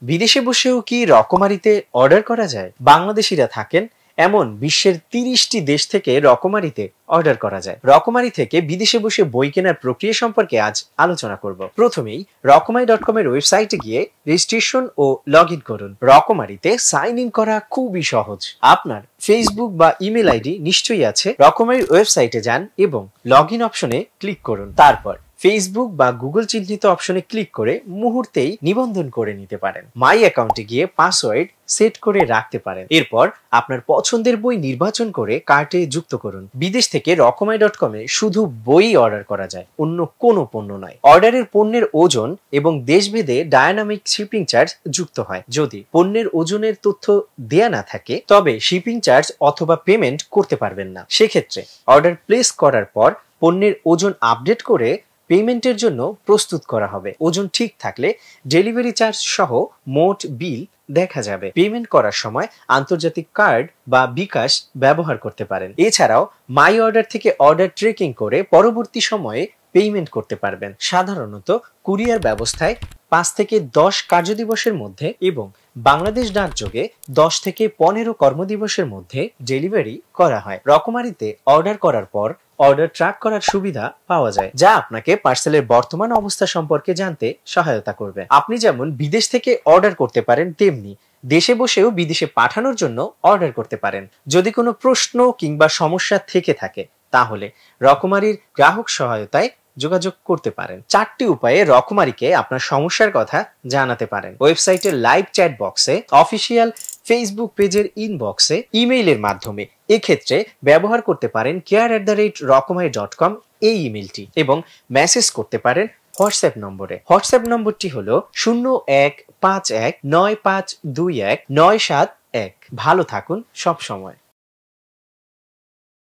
বিদেশে বসেও কি রকমারিতে অর্ডার করা যায়? বাংলাদেশিরা থাকেন এমন বিশ্বের ৩০টি দেশ থেকে রকমারিতে অর্ডার করা যায়। রকমারি থেকে বিদেশে বসে বই কেনার প্রক্রিয়া সম্পর্কে আজ আলোচনা করব। প্রথমেই রকমারি.com এর ওয়েবসাইটে গিয়ে রেজিস্ট্রেশন ও লগ ইন করুন। রকমারিতে সাইন ইন করা খুবই সহজ। আপনার ফেসবুক বা ইমেল আইডি নিশ্চয়ই আছে। রকমারির ওয়েবসাইটে যান এবং লগ ইন অপশনে ক্লিক করুন। তারপর ফেসবুক বা গুগল চিহ্নিত অপশনে ক্লিক করে মুহূর্তেই নিবন্ধন করে নিতে পারেন। মাই অ্যাকাউন্টে গিয়ে পাসওয়ার্ড সেট করে রাখতে পারেন। এরপর আপনার পছন্দের বই নির্বাচন করে কার্টে যুক্ত করুন। বিদেশ থেকে রকমারি.com এ শুধু বই অর্ডার করা যায়, অন্য কোনো পণ্য নয়। অর্ডারের পণ্যের ওজন এবং দেশভেদে ডায়নামিক শিপিং চার্জ যুক্ত হয়। যদি পণ্যের ওজনের তথ্য দেয়া না থাকে তবে শিপিং চার্জ অথবা পেমেন্ট করতে পারবেন না। সেক্ষেত্রে অর্ডার প্লেস করার পর পণ্যের ওজন আপডেট করে পেমেন্টের জন্য প্রস্তুত করা হবে। ওজন ঠিক থাকলে ডেলিভারি চার্জ সহ মোট বিল দেখা যাবে। পেমেন্ট করার সময় আন্তর্জাতিক কার্ড বা বিকাশ ব্যবহার করতে পারেন। এছাড়াও মাই অর্ডার থেকে অর্ডার ট্রেকিং করে পরবর্তী সময়ে পেমেন্ট করতে পারবেন। সাধারণত কুরিয়ার ব্যবস্থায় 5 থেকে 10 কার্যদিবসের মধ্যে এবং বাংলাদেশ ডাকযোগে 10 থেকে 15 কর্মদিবসের মধ্যে ডেলিভারি করা হয়। রকমারিতে অর্ডার করার পর অর্ডার ট্র্যাক করার সুবিধা পাওয়া যায়, যা আপনাকে পার্সেলের বর্তমান অবস্থা সম্পর্কে জানতে সহায়তা করবে। আপনি যেমন বিদেশ থেকে অর্ডার করতে পারেন, তেমনি দেশে বসেও বিদেশে পাঠানোর জন্য অর্ডার করতে পারেন। যদি কোনো প্রশ্ন কিংবা সমস্যা থেকে থাকে তাহলে রকমারির গ্রাহক সহায়তায় যোগাযোগ করতে পারেন। 4টি উপায়ে রকমারিকে আপনার সমস্যার কথা জানাতে পারেন। ওয়েবসাইটের লাইভ চ্যাট বক্সে, অফিসিয়াল ফেসবুক পেজের ইনবক্সে, ইমেইলের মাধ্যমে। এক্ষেত্রে ব্যবহার করতে পারেন care@রকমারি.com এই ইমেলটি এবং মেসেজ করতে পারেন হোয়াটসঅ্যাপ নম্বরে। হোয়াটসঅ্যাপ নম্বরটি হলো 0151952197 ভালো থাকুন সব সময়।